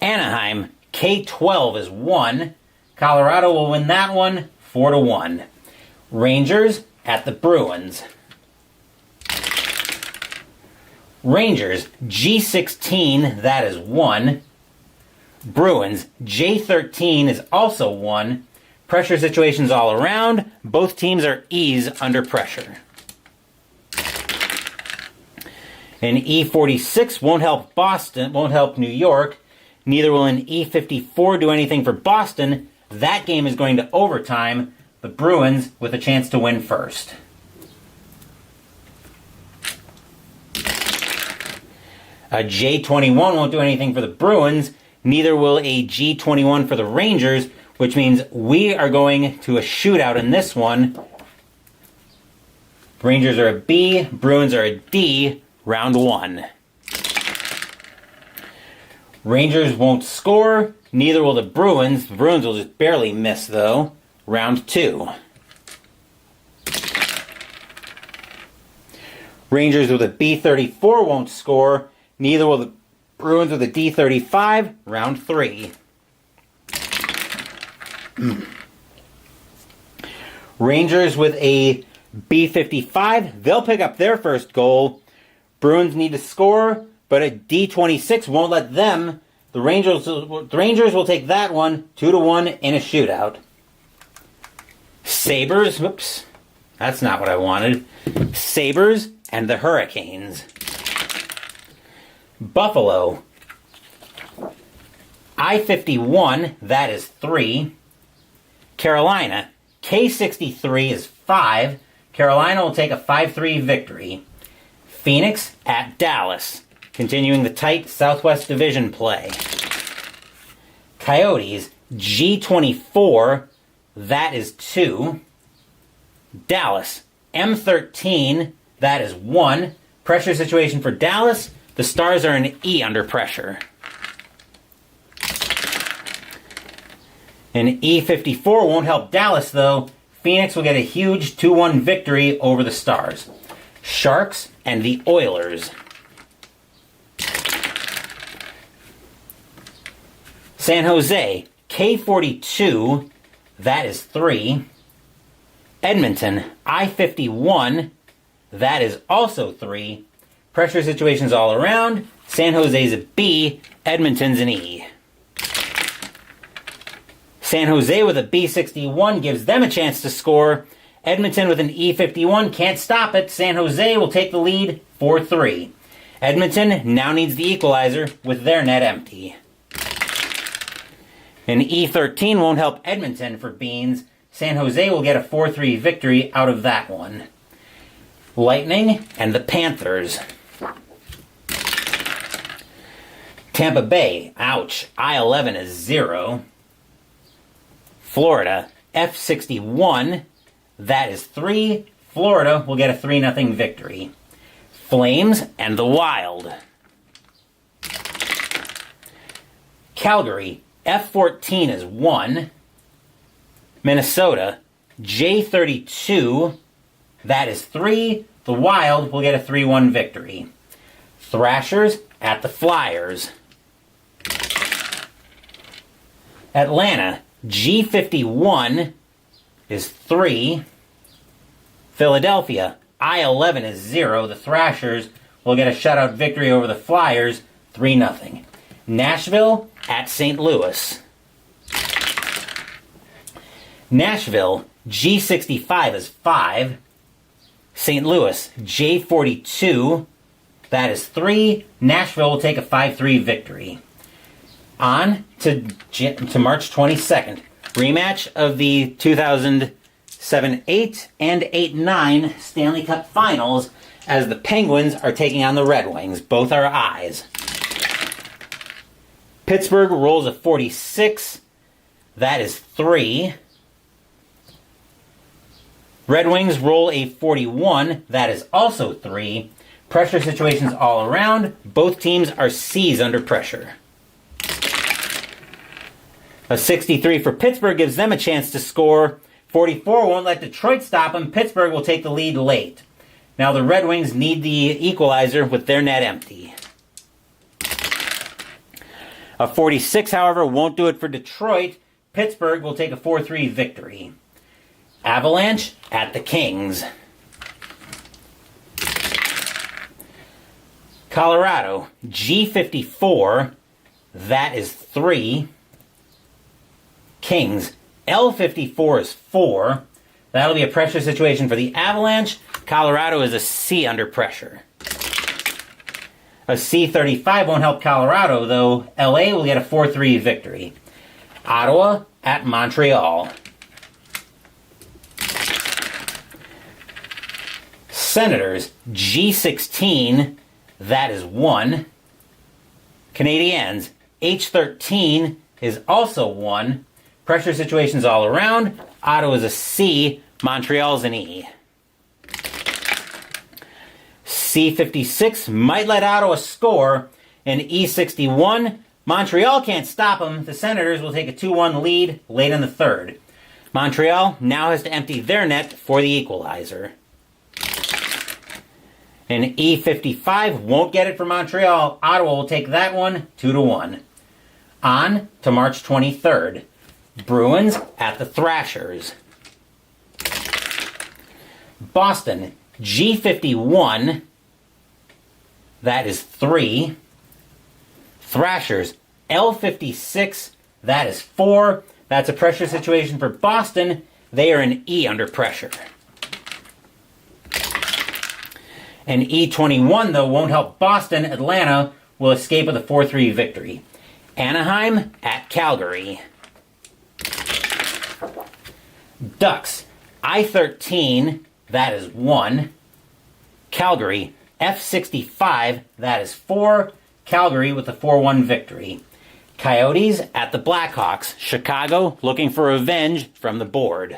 Anaheim. K-12 is 1. Colorado will win that one 4-1. Rangers at the Bruins. Rangers, G16, that is 1. Bruins, J13 is also 1. Pressure situations all around. Both teams are E's under pressure. An E46 won't help Boston, won't help New York. Neither will an E54 do anything for Boston. That game is going to overtime. The Bruins with a chance to win first. A J21 won't do anything for the Bruins. Neither will a G21 for the Rangers, which means we are going to a shootout in this one. Rangers are a B, Bruins are a D, round 1. Rangers won't score, neither will the Bruins. The Bruins will just barely miss, though. Round 2. Rangers with a B34 won't score, neither will the Bruins with a D35, round 3. Rangers with a B55, they'll pick up their first goal. Bruins need to score, but a D26 won't let them. The Rangers will take that one 2-1 in a shootout. Sabres, whoops, that's not what I wanted. Sabres and the Hurricanes. Buffalo. I-51, that is 3. Carolina. K-63 is 5. Carolina will take a 5-3 victory. Phoenix at Dallas, continuing the tight Southwest Division play. Coyotes, G24, that is 2. Dallas, M13, that is 1. Pressure situation for Dallas. The Stars are an E under pressure. An E54 won't help Dallas, though. Phoenix will get a huge 2-1 victory over the Stars. Sharks and the Oilers. San Jose, K42, that is 3. Edmonton, I-51, that is also 3. Pressure situations all around. San Jose's a B, Edmonton's an E. San Jose with a B61 gives them a chance to score. Edmonton with an E51 can't stop it. San Jose will take the lead 4-3. Edmonton now needs the equalizer with their net empty. An E13 won't help Edmonton for beans. San Jose will get a 4-3 victory out of that one. Lightning and the Panthers. Tampa Bay, ouch, I-11 is 0. Florida, F61, that is 3. Florida will get a 3-0 victory. Flames and the Wild. Calgary, F14 is 1. Minnesota, J32, that is 3. The Wild will get a 3-1 victory. Thrashers at the Flyers. Atlanta, G51 is 3. Philadelphia, I-11 is 0. The Thrashers will get a shutout victory over the Flyers, 3-0. Nashville at St. Louis. Nashville, G65 is 5. St. Louis, J42, that is 3. Nashville will take a 5-3 victory. On to March 22nd. Rematch of the 2007-8 and 8-9 Stanley Cup Finals as the Penguins are taking on the Red Wings. Both are I's. Pittsburgh rolls a 46. That is 3. Red Wings roll a 41. That is also 3. Pressure situations all around. Both teams are C's under pressure. A 63 for Pittsburgh gives them a chance to score. 44 won't let Detroit stop them. Pittsburgh will take the lead late. Now the Red Wings need the equalizer with their net empty. A 46, however, won't do it for Detroit. Pittsburgh will take a 4-3 victory. Avalanche at the Kings. Colorado, G54, that is 3. Kings, L54 is 4. That'll be a pressure situation for the Avalanche. Colorado is a C under pressure. A C35 won't help Colorado, though. LA will get a 4-3 victory. Ottawa at Montreal. Senators, G16, that is 1. Canadiens, H13 is also 1. Pressure situations all around. Ottawa's a C, Montreal's an E. C56 might let Ottawa score. In E61, Montreal can't stop them. The Senators will take a 2-1 lead late in the third. Montreal now has to empty their net for the equalizer. And E55 won't get it for Montreal. Ottawa will take that one 2-1. On to March 23rd. Bruins at the Thrashers. Boston, G51, that is 3. Thrashers, L56, that is 4. That's a pressure situation for Boston. They are an E under pressure. An E21, though, won't help Boston. Atlanta will escape with a 4-3 victory. Anaheim at Calgary. Ducks, I-13, that is 1. Calgary, F65, that is 4. Calgary with a 4-1 victory. Coyotes at the Blackhawks. Chicago looking for revenge from the board.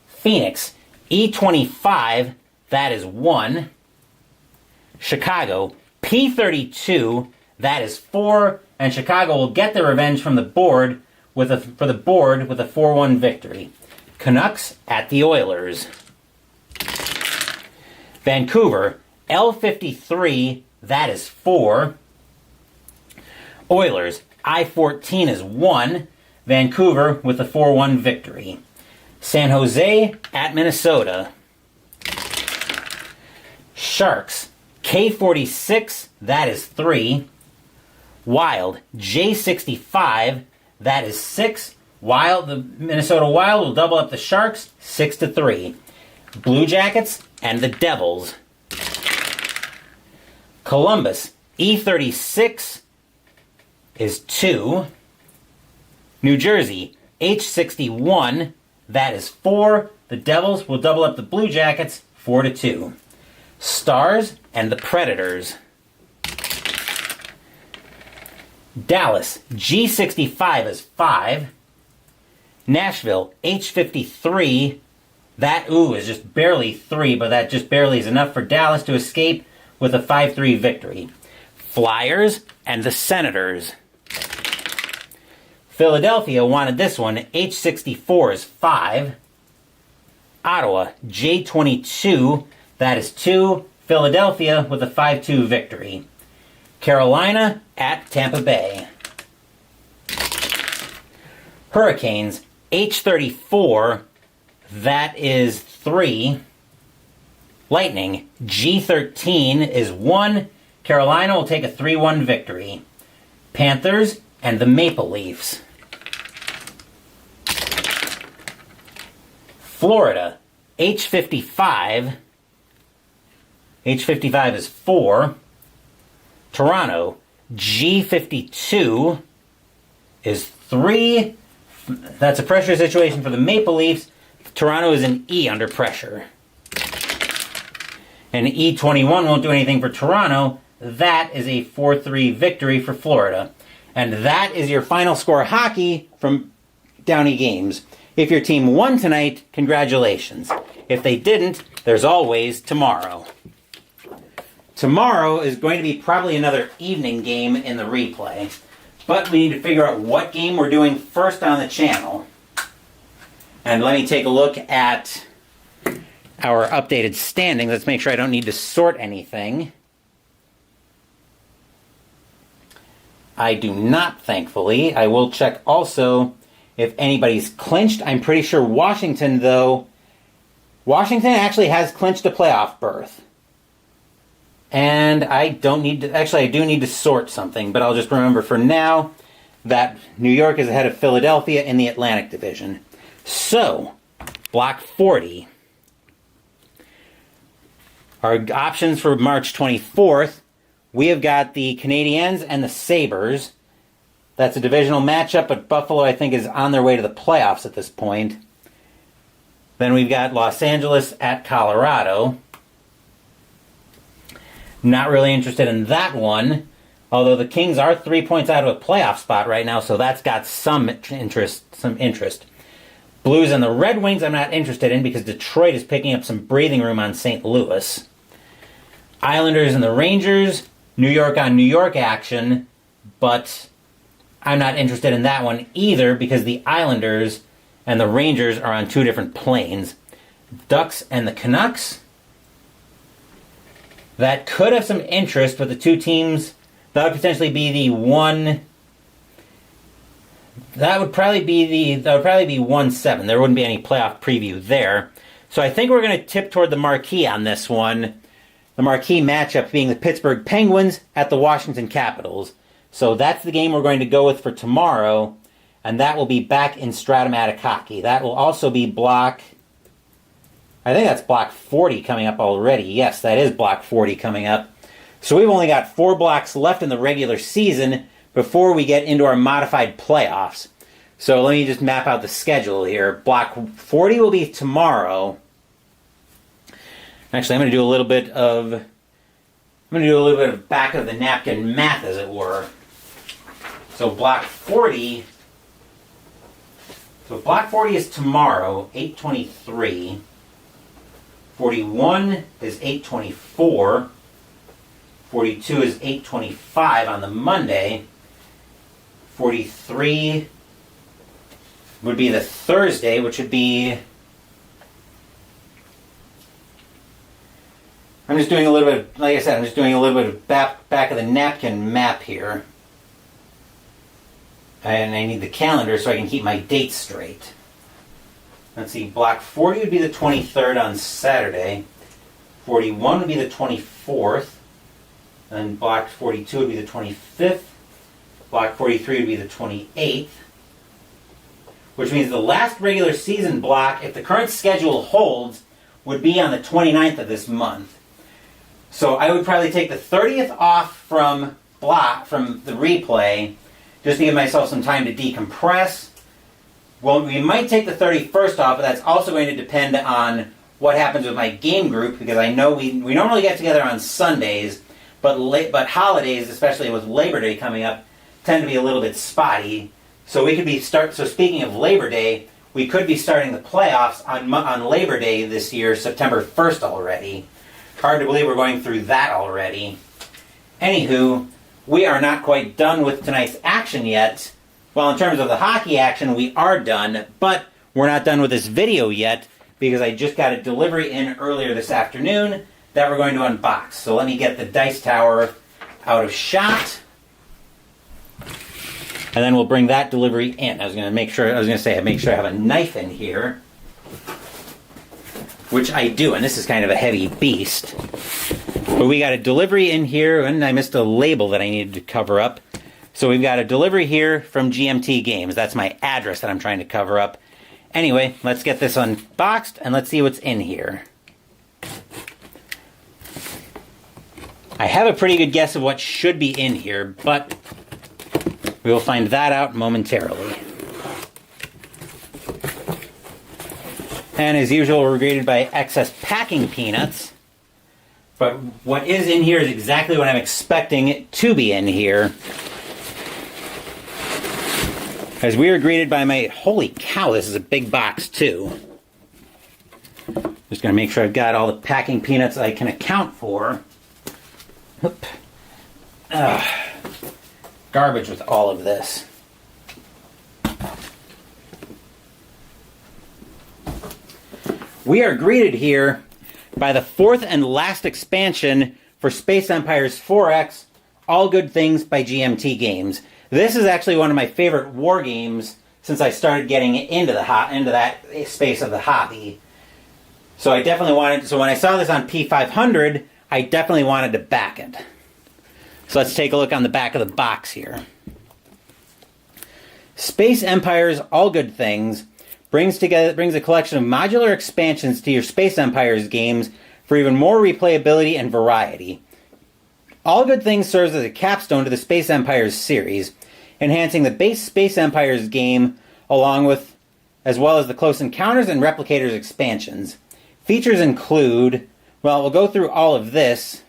Phoenix, E25, that is 1. Chicago, P32, that is 4. And Chicago will get their revenge from the board with a 4-1 victory. Canucks at the Oilers. Vancouver, L53, that is 4. Oilers, I-14 is 1. Vancouver with a 4-1 victory. San Jose at Minnesota. Sharks, K46, that is 3. Wild, J65, that is 6. Wild, the Minnesota Wild will double up the Sharks, 6-3. Blue Jackets and the Devils. Columbus, E36 is 2. New Jersey, H61, that is 4. The Devils will double up the Blue Jackets, 4-2. Stars and the Predators. Dallas, G65 is 5. Nashville, H53, that, is just barely 3, but that just barely is enough for Dallas to escape with a 5-3 victory. Flyers and the Senators. Philadelphia wanted this one. H64 is 5. Ottawa, J22, that is 2. Philadelphia with a 5-2 victory. Carolina at Tampa Bay. Hurricanes, H34, that is 3. Lightning, G13 is 1. Carolina will take a 3-1 victory. Panthers and the Maple Leafs. Florida, H55. H55 is 4. Toronto, G52 is 3. That's a pressure situation for the Maple Leafs. Toronto is an E under pressure. And E21 won't do anything for Toronto. That is a 4-3 victory for Florida. And that is your final score hockey from Downey Games. If your team won tonight, congratulations. If they didn't, there's always tomorrow. Tomorrow is going to be probably another evening game in the replay. But we need to figure out what game we're doing first on the channel. And let me take a look at our updated standings. Let's make sure I don't need to sort anything. I do not, thankfully. I will check also if anybody's clinched. I'm pretty sure Washington, though. Washington actually has clinched a playoff berth. And I don't need to... Actually, I do need to sort something, but I'll just remember for now that New York is ahead of Philadelphia in the Atlantic Division. So, Block 40. Our options for March 24th, we have got the Canadiens and the Sabres. That's a divisional matchup, but Buffalo, I think, is on their way to the playoffs at this point. Then we've got Los Angeles at Colorado. Not really interested in that one, although the Kings are 3 points out of a playoff spot right now, so that's got some interest. Blues and the Red Wings I'm not interested in because Detroit is picking up some breathing room on St. Louis. Islanders and the Rangers, New York on New York action, but I'm not interested in that one either because the Islanders and the Rangers are on two different planes. Ducks and the Canucks, that could have some interest, but the two teams, that would potentially be the one... That would probably be 1-7. There wouldn't be any playoff preview there. So I think we're going to tip toward the marquee on this one. The marquee matchup being the Pittsburgh Penguins at the Washington Capitals. So that's the game we're going to go with for tomorrow. And that will be back in Stratomatic Hockey. That will also be block... I think that's block 40 coming up already. Yes, that is block 40 coming up. So we've only got 4 blocks left in the regular season before we get into our modified playoffs. So let me just map out the schedule here. Block 40 will be tomorrow. Actually, I'm going to do a little bit of back of the napkin math, as it were. So block 40 is tomorrow, 8:23. 41 is 8:24. 42 is 8:25 on the Monday. 43 would be the Thursday, which would be I'm just doing a little bit, like I said, I'm just doing a little bit of back of the napkin map here. And I need the calendar so I can keep my dates straight. Let's see, block 40 would be the 23rd on Saturday. 41 would be the 24th. And block 42 would be the 25th. Block 43 would be the 28th. Which means the last regular season block, if the current schedule holds, would be on the 29th of this month. So I would probably take the 30th off from the replay, just to give myself some time to decompress. Well, we might take the 31st off, but that's also going to depend on what happens with my game group, because I know we normally get together on Sundays, but holidays, especially with Labor Day coming up, tend to be a little bit spotty. So we could be so speaking of Labor Day, we could be starting the playoffs on Labor Day this year, September 1st already. Hard to believe we're going through that already. Anywho, we are not quite done with tonight's action yet. Well, in terms of the hockey action, we are done, but we're not done with this video yet because I just got a delivery in earlier this afternoon that we're going to unbox. So let me get the dice tower out of shot, and then we'll bring that delivery in. I was going to say make sure I have a knife in here, which I do, and this is kind of a heavy beast. But we got a delivery in here, and I missed a label that I needed to cover up. So we've got a delivery here from GMT Games. That's my address that I'm trying to cover up. Anyway, let's get this unboxed, and let's see what's in here. I have a pretty good guess of what should be in here, but we will find that out momentarily. And as usual, we're greeted by excess packing peanuts. But what is in here is exactly what I'm expecting it to be in here. As we are greeted by my... Holy cow, this is a big box, too. Just going to make sure I've got all the packing peanuts I can account for. Garbage with all of this. We are greeted here by the fourth and last expansion for Space Empires 4X, All Good Things by GMT Games. This is actually one of my favorite war games since I started getting into that space of the hobby. So I definitely wanted... So when I saw this on P500, I definitely wanted to back it. So let's take a look on the back of the box here. Space Empires All Good Things brings a collection of modular expansions to your Space Empires games for even more replayability and variety. All Good Things serves as a capstone to the Space Empires series, enhancing the base Space Empires game as well as the Close Encounters and Replicators expansions. Features include, well, we'll go through all of this.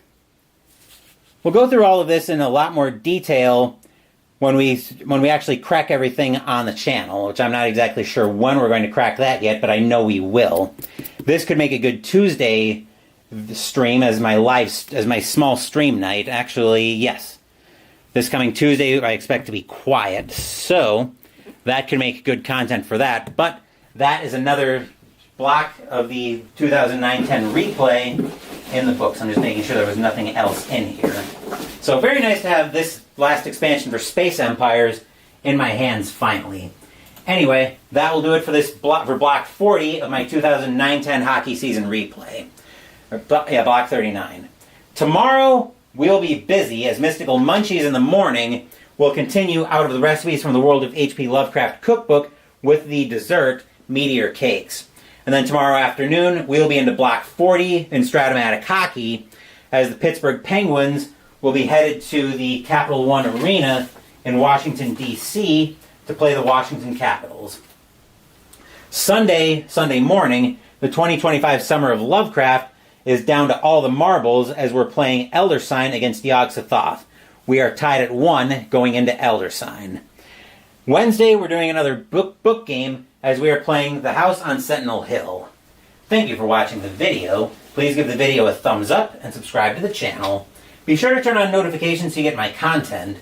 We'll go through all of this in a lot more detail when we actually crack everything on the channel, which I'm not exactly sure when we're going to crack that yet, but I know we will. This could make a good Tuesday stream as my small stream night. Actually, yes. This coming Tuesday I expect to be quiet, so that could make good content for that. But that is another block of the 2009-10 replay in the books. I'm just making sure there was nothing else in here. So very nice to have this last expansion for Space Empires in my hands finally. Anyway, that will do it for this block 40 of my 2009-10 hockey season replay. Block 39. Tomorrow we'll be busy as Mystical Munchies in the morning will continue out of the recipes from the World of H.P. Lovecraft cookbook with the dessert Meteor Cakes. And then tomorrow afternoon we'll be into block 40 in Stratomatic Hockey as the Pittsburgh Penguins will be headed to the Capital One Arena in Washington, D.C. to play the Washington Capitals. Sunday morning, the 2025 Summer of Lovecraft is down to all the marbles as we're playing Elder Sign against Yog-Sothoth. We are tied at 1 going into Elder Sign. Wednesday, we're doing another book game as we are playing The House on Sentinel Hill. Thank you for watching the video. Please give the video a thumbs up and subscribe to the channel. Be sure to turn on notifications so you get my content.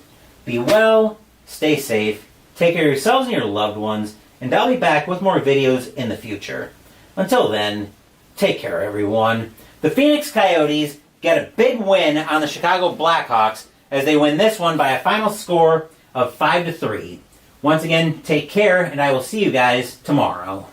Be well, stay safe, take care of yourselves and your loved ones, and I'll be back with more videos in the future. Until then, take care everyone. The Phoenix Coyotes get a big win on the Chicago Blackhawks as they win this one by a final score of 5-3. Once again, take care, and I will see you guys tomorrow.